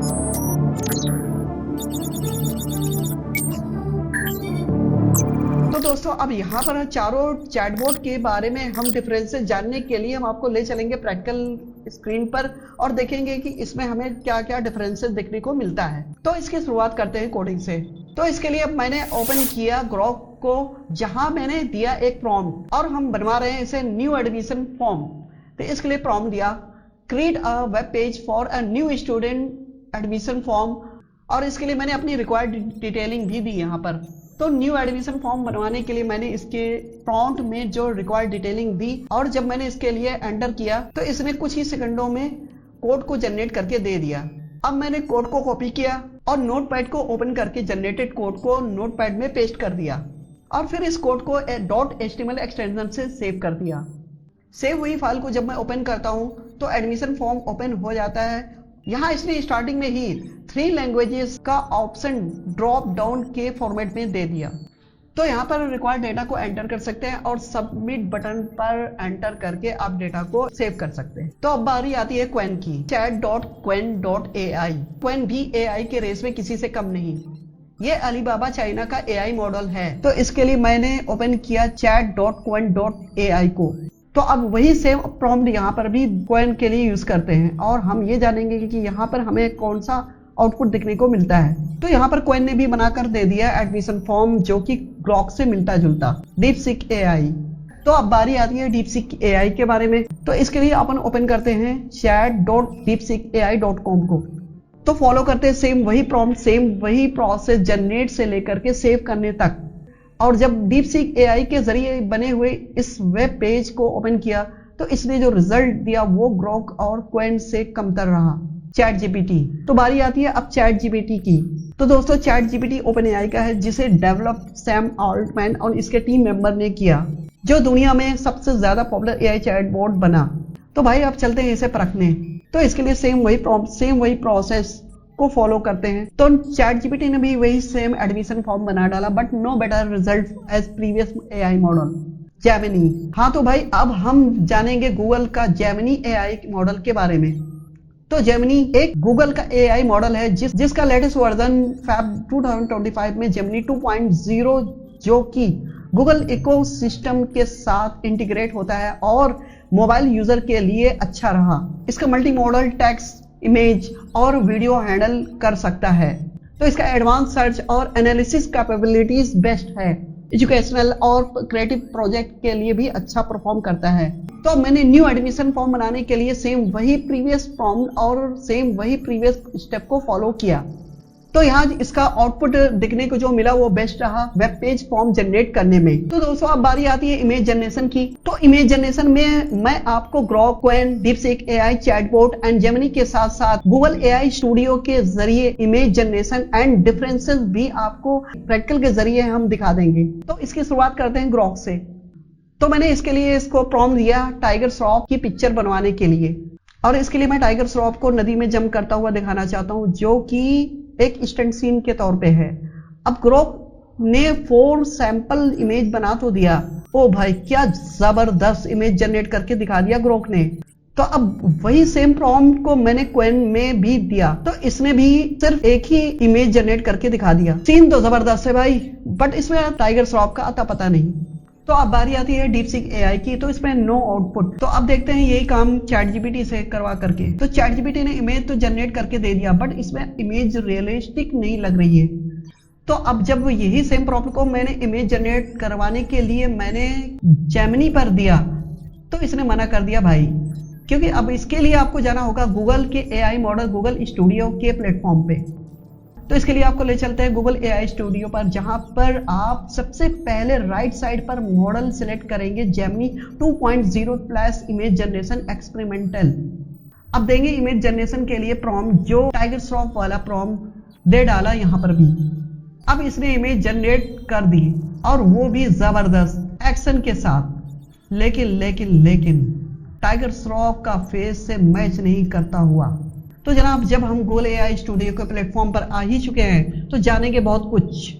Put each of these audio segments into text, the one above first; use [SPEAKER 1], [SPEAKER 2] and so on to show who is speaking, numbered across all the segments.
[SPEAKER 1] तो दोस्तों अब यहाँ पर चारों चैटबॉट के बारे में हम डिफरेंसेस जानने के लिए हम आपको ले चलेंगे प्रैक्टिकल स्क्रीन पर और देखेंगे कि इसमें हमें क्या क्या डिफरेंसेस देखने को मिलता है। तो इसकी शुरुआत करते हैं कोडिंग से। तो इसके लिए अब मैंने ओपन किया ग्रोक को, जहां मैंने दिया एक प्रॉम्प्ट और हम बनवा रहे हैं इसे न्यू एडमिशन फॉर्म। तो इसके लिए प्रॉम्प्ट दिया create a web page for a new student admission form, और इसके लिए मैंने अपनी रिक्वायर्ड डिटेलिंग भी दी यहाँ पर। तो न्यू एडमिशन फॉर्म बनवाने के लिए मैंने इसके प्रॉम्प्ट में जो रिक्वायर्ड डिटेलिंग दी और जब मैंने इसके लिए एंटर किया तो इसने कुछ ही सेकंडों में कोड को जनरेट करके दे दिया। अब मैंने कोड को कॉपी किया और नोटपैड को ओपन करके जनरेटेड कोड को नोटपैड में पेस्ट कर दिया और फिर इस कोड को .html एक्सटेंशन से सेव कर दिया। सेव हुई फाइल को जब मैं ओपन करता हूं तो एडमिशन फॉर्म ओपन हो जाता है। यहाँ इसने स्टार्टिंग में ही 3 लैंग्वेजेस का ऑप्शन ड्रॉप डाउन के फॉर्मेट में दे दिया। तो यहाँ पर रिक्वायर्ड डेटा को एंटर कर सकते हैं और सबमिट बटन पर एंटर करके आप डेटा को सेव कर सकते हैं। तो अब बारी आती है क्वेन की, chat.quen.ai। क्वेन भी AI के रेस में किसी से कम नहीं। ये अलीबाबा चाइना का AI मॉडल है। तो इसके लिए मैंने ओपन किया chat.quen.ai को। तो अब वही सेम प्रॉम्प्ट यहाँ पर भी क्वेन के लिए यूज करते हैं और हम ये जानेंगे कि यहाँ पर हमें कौन सा आउटपुट देखने को मिलता है। तो यहाँ पर क्वेन ने भी बनाकर दे दिया एडमिशन फॉर्म जो कि ग्रॉक से मिलता जुलता, DeepSeek AI। तो अब बारी आती है DeepSeek AI के बारे में। तो इसके लिए अपन ओपन करते हैं chat.deepseekai.com को। तो फॉलो करते हैं सेम वही प्रॉम्प्ट, सेम वही प्रोसेस जनरेट से लेकर के सेव करने तक। और जब DeepSeek AI के जरिए बने हुए इस वेब पेज को ओपन किया तो इसने जो रिजल्ट दिया वो ग्रोक और क्वेन से कमतर रहा, ChatGPT। तो बारी आती है अब ChatGPT की। तो दोस्तों ChatGPT OpenAI का है जिसे डेवलप सैम ऑल्टमैन और इसके टीम मेंबर ने किया, जो दुनिया में सबसे ज्यादा पॉपुलर AI चैटबॉट बना। तो भाई अब चलते हैं इसे परखने। तो इसके लिए सेम वही प्रॉम्प्ट, सेम वही प्रोसेस को फॉलो करते हैं। तो ChatGPT ने भी वही सेम एडमिशन फॉर्म बना डाला, but no better result as previous AI model Gemini. हाँ तो भाई अब हम जानेंगे गूगल का जेमिनी AI मॉडल के बारे में। तो जेमिनी एक गूगल का AI मॉडल है जिसका लेटेस्ट वर्जन Feb 2025 में जेमिनी 2.0 जो कि गूगल इकोसिस्टम के साथ इंटीग्रेट होता है और मोबाइल यूजर के लिए अच्छा रहा। इसका मल्टी मॉडल टेक्स्ट, इमेज और वीडियो हैंडल कर सकता है। तो इसका एडवांस सर्च और एनालिसिस कैपेबिलिटीज बेस्ट है। एजुकेशनल और क्रिएटिव प्रोजेक्ट के लिए भी अच्छा परफॉर्म करता है। तो अब मैंने न्यू एडमिशन फॉर्म बनाने के लिए सेम वही प्रीवियस प्रॉम्प्ट और सेम वही प्रीवियस स्टेप को फॉलो किया। तो यहाँ इसका आउटपुट दिखने को जो मिला वो बेस्ट रहा वेब पेज फॉर्म जनरेट करने में। तो दोस्तों अब बारी आती है इमेज जनरेशन की। तो इमेज जनरेशन में मैं आपको Grok, Qwen, DeepSeek AI chatbot and Gemini के साथ साथ गूगल AI स्टूडियो के जरिए इमेज जनरेशन एंड डिफरेंसेस भी आपको प्रैक्टिकल के जरिए हम दिखा देंगे। तो इसकी शुरुआत करते हैं ग्रोक से। तो मैंने इसके लिए इसको प्रॉम्प्ट दिया टाइगर श्रॉफ की पिक्चर बनवाने के लिए, और इसके लिए मैं टाइगर श्रॉफ को नदी में जंप करता हुआ दिखाना चाहता हूँ जो कि एक स्टंट सीन के तौर पे है। अब ग्रोक ने 4 सैंपल इमेज बना तो दिया। ओ भाई क्या जबरदस्त इमेज जनरेट करके दिखा दिया ग्रोक ने। तो अब वही सेम प्रॉम्प्ट को मैंने क्वेन में भी दिया, तो इसने भी सिर्फ एक ही इमेज जनरेट करके दिखा दिया। सीन तो जबरदस्त है भाई, बट इसमें टाइगर श्रॉफ का अता पता नहीं। तो अब बारी आती है DeepSeek AI की। तो इसमें नो आउटपुट। तो अब देखते हैं यही काम ChatGPT से करवा करके। तो ChatGPT ने इमेज तो जनरेट करके दे दिया, बट इसमें इमेज रियलिस्टिक नहीं लग रही है। तो अब जब यही सेम प्रॉम्प्ट को मैंने इमेज जनरेट करवाने के लिए मैंने जेमिनी पर दिया तो इसने मना कर दिया भाई, क्योंकि अब इसके लिए आपको जाना होगा गूगल के AI मॉडल गूगल स्टूडियो के प्लेटफॉर्म पे। तो इसके लिए आपको ले चलते हैं गूगल AI स्टूडियो पर, जहां पर आप सबसे पहले राइट साइड पर मॉडल सिलेक्ट करेंगे Gemini 2.0 plus image generation experimental. अब देंगे इमेज जनरेशन के लिए प्रॉम्प्ट जो टाइगर श्रॉफ वाला प्रॉम्प्ट दे डाला यहाँ पर भी। अब इसने इमेज जनरेट कर दी और वो भी जबरदस्त एक्शन के साथ। लेकिन टाइगर श्रॉफ का फेस से मैच नहीं करता हुआ। तो जनाब जब हम गूगल AI स्टूडियो के प्लेटफॉर्म पर आ ही चुके हैं तो जानेंगे बहुत कुछ।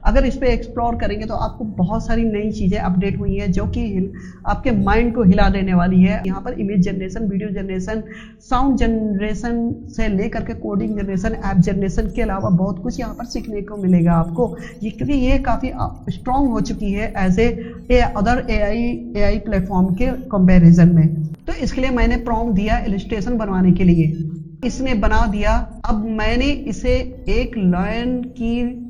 [SPEAKER 1] अगर इस पे एक्सप्लोर करेंगे तो आपको बहुत सारी नई चीज़ें अपडेट हुई हैं जो कि आपके माइंड को हिला देने वाली है। यहाँ पर image generation, video generation, sound generation से लेकर के कोडिंग जनरेशन, ऐप जनरेशन के अलावा बहुत कुछ यहाँ पर सीखने को मिलेगा आपको, क्योंकि ये काफ़ी स्ट्रॉन्ग हो चुकी है as a other AI platform के कंपैरिजन में। तो इसके लिए मैंने प्रॉम्प्ट दिया इलस्ट्रेशन बनवाने के लिए, इसने बना दिया। अब मैंने इसे एक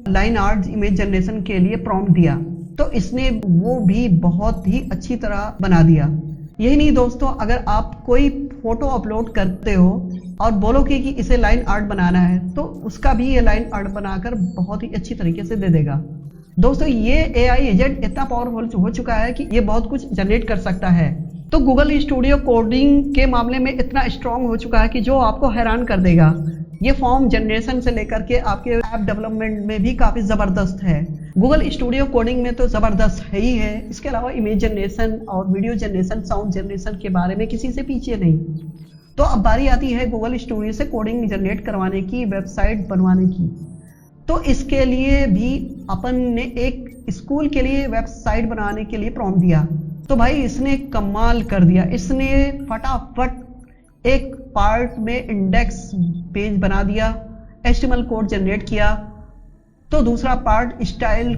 [SPEAKER 1] लाइन आर्ट इमेज जनरेशन के लिए प्रॉम्प्ट दिया, तो इसने वो भी बहुत ही अच्छी तरह बना दिया। यही नहीं दोस्तों, अगर आप कोई फोटो अपलोड करते हो और बोलो कि इसे लाइन आर्ट बनाना है, तो उसका भी ये लाइन आर्ट बनाकर बहुत ही अच्छी तरीके से दे देगा। दोस्तों ये AI एजेंट इतना पावरफुल हो चुका है कि ये बहुत कुछ जनरेट कर सकता है। तो गूगल स्टूडियो कोडिंग के मामले में इतना स्ट्रांग हो चुका है कि जो आपको हैरान कर देगा। ये फॉर्म जनरेशन से लेकर के आपके ऐप डेवलपमेंट में भी काफ़ी ज़बरदस्त है। गूगल स्टूडियो कोडिंग में तो ज़बरदस्त है ही है, इसके अलावा इमेज जनरेशन और वीडियो जनरेशन, साउंड जनरेशन के बारे में किसी से पीछे नहीं। तो अब बारी आती है गूगल स्टूडियो से कोडिंग जनरेट करवाने की, वेबसाइट बनवाने की। तो इसके लिए भी अपन ने एक स्कूल के लिए वेबसाइट बनाने के लिए प्रॉम्प्ट दिया, तो भाई इसने कमाल कर दिया। इसने फटाफट एक पार्ट में इंडेक्स पेज बना दिया, HTML कोड जनरेट किया, तो दूसरा पार्ट स्टाइल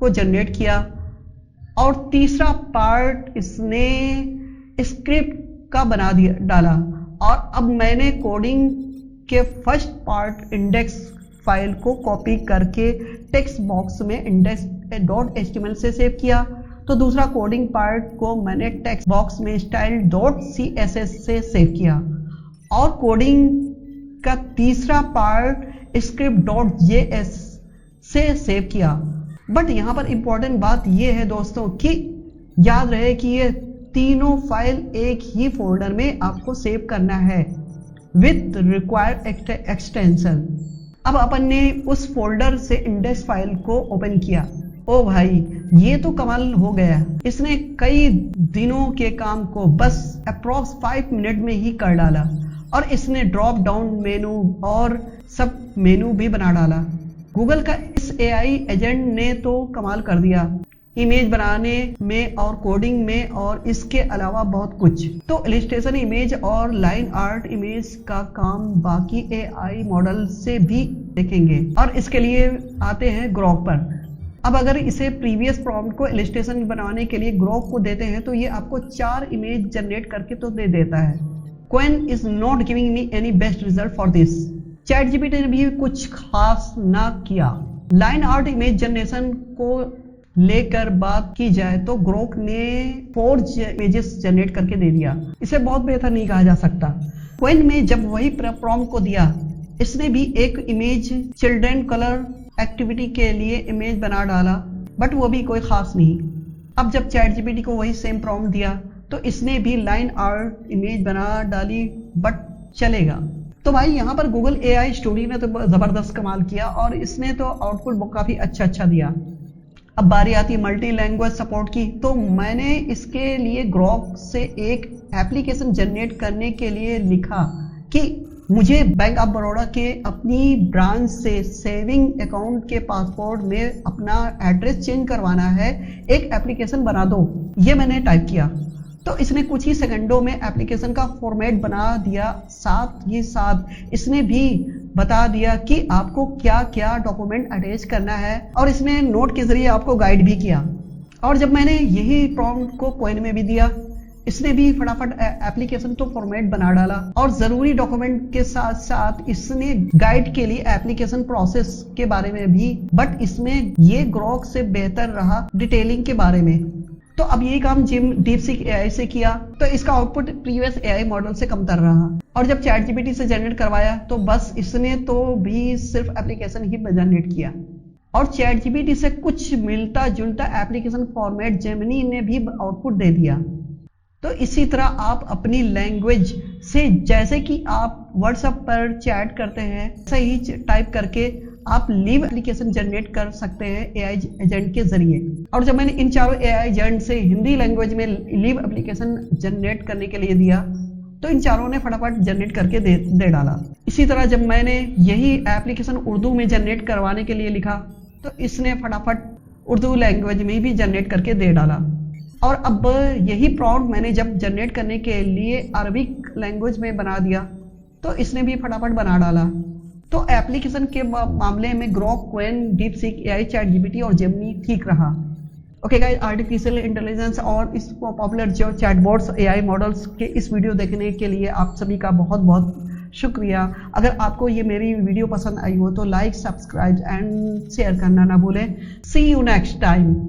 [SPEAKER 1] को जनरेट किया, और तीसरा पार्ट इसने स्क्रिप्ट का बना डाला। और अब मैंने कोडिंग के फर्स्ट पार्ट इंडेक्स फाइल को कॉपी करके टेक्स्ट बॉक्स में index.html से सेव किया, तो दूसरा कोडिंग पार्ट को मैंने टेक्स्ट बॉक्स में style.css से सेव किया, और कोडिंग का तीसरा पार्ट script.js से सेव किया। बट यहाँ पर इंपॉर्टेंट बात यह है दोस्तों कि याद रहे कि ये तीनों फाइल एक ही फोल्डर में आपको सेव करना है विथ रिक्वायर्ड एक्सटेंशन। अब अपन ने उस फोल्डर से इंडेक्स फाइल को ओपन किया। ओ भाई ये तो कमाल हो गया, इसने कई दिनों के काम को बस अप्रॉक्स 5 मिनट में ही कर डाला, और इसने ड्रॉप डाउन मेनू और सब मेनू भी बना डाला। गूगल का इस AI एजेंट ने तो कमाल कर दिया इमेज बनाने में और कोडिंग में, और इसके अलावा बहुत कुछ। तो इलस्ट्रेशन इमेज और लाइन आर्ट इमेज का काम बाकी AI मॉडल से भी देखेंगे, और इसके लिए आते हैं ग्रोक पर। अब अगर इसे प्रीवियस प्रॉम्प्ट को इलस्ट्रेशन बनाने के लिए ग्रोक को देते हैं, तो ये आपको 4 इमेज जनरेट करके तो दे देता है। Qwen is not giving me any best result for this. ChatGPT ने भी कुछ खास ना किया। लाइन आर्ट इमेज जनरेशन को लेकर बात की जाए तो ग्रोक ने 4 इमेजेस जनरेट करके दे दिया, इसे बहुत बेहतर नहीं कहा जा सकता। क्वेन में जब वही प्रॉम्प्ट को दिया, इसने भी एक इमेज चिल्ड्रन कलर एक्टिविटी के लिए इमेज बना डाला, बट वो भी कोई खास नहीं। अब जब ChatGPT को वही सेम प्रॉम्प्ट दिया, तो इसने भी लाइन आर्ट इमेज बना डाली, बट चलेगा। तो भाई यहाँ पर गूगल AI स्टूडियो ने तो जबरदस्त कमाल किया, और इसने तो आउटपुट काफी अच्छा दिया। अब बारी आती है मल्टी लैंग्वेज सपोर्ट की। तो मैंने इसके लिए ग्रोक से एक एप्लीकेशन जनरेट करने के लिए लिखा कि मुझे बैंक ऑफ बड़ौदा के अपनी ब्रांच से सेविंग अकाउंट के पासवर्ड में अपना एड्रेस चेंज करवाना है, एक एप्लीकेशन बना दो। ये मैंने टाइप किया, तो इसने कुछ ही सेकंडों में एप्लीकेशन का फॉर्मेट बना दिया। साथ ही साथ इसने भी बता दिया कि आपको क्या क्या डॉक्यूमेंट अटैच करना है, और इसने नोट के जरिए आपको गाइड भी किया। और जब मैंने यही प्रॉम्प्ट को क्वेन में भी दिया, इसने भी फटाफट एप्लीकेशन तो फॉर्मेट बना डाला, और जरूरी डॉक्यूमेंट के साथ साथ इसने गाइड के लिए एप्लीकेशन प्रोसेस के बारे में भी, बट इसमें ये ग्रोक से बेहतर रहा डिटेलिंग के बारे में। तो अब यही काम DeepSeek AI से किया, तो इसका आउटपुट प्रीवियस AI मॉडल से कमतर रहा। और जब ChatGPT से जनरेट करवाया, तो बस इसने तो भी सिर्फ एप्लीकेशन ही जनरेट किया, और ChatGPT से कुछ मिलता जुलता एप्लीकेशन फॉर्मेट जेमिनी ने भी आउटपुट दे दिया। तो इसी तरह आप अपनी लैंग्वेज से, जैसे कि आप व्हाट्सएप पर चैट करते हैं, सही टाइप करके आप लिव एप्लीकेशन जनरेट कर सकते हैं AI एजेंट के जरिए। और जब मैंने इन चारों AI एजेंट से हिंदी लैंग्वेज में लिव एप्लीकेशन जनरेट करने के लिए दिया, तो इन चारों ने फटाफट जनरेट करके दे डाला। इसी तरह जब मैंने यही एप्लीकेशन उर्दू में जनरेट करवाने के लिए लिखा, तो इसने फटाफट उर्दू लैंग्वेज में भी जनरेट करके दे डाला। और अब यही प्रॉम्प्ट मैंने जब जनरेट करने के लिए अरबिक लैंग्वेज में बना दिया तो इसने भी फटाफट बना डाला। तो एप्लीकेशन के मामले में Grok, Qwen, DeepSeek AI, ChatGPT और जेमिनी ठीक रहा। ओके गाइस, आर्टिफिशियल इंटेलिजेंस और इस पॉपुलर जो चैटबॉट्स एआई मॉडल्स के इस वीडियो देखने के लिए आप सभी का बहुत बहुत शुक्रिया। अगर आपको ये मेरी वीडियो पसंद आई हो तो लाइक, सब्सक्राइब एंड शेयर करना ना भूलें। सी यू नेक्स्ट टाइम।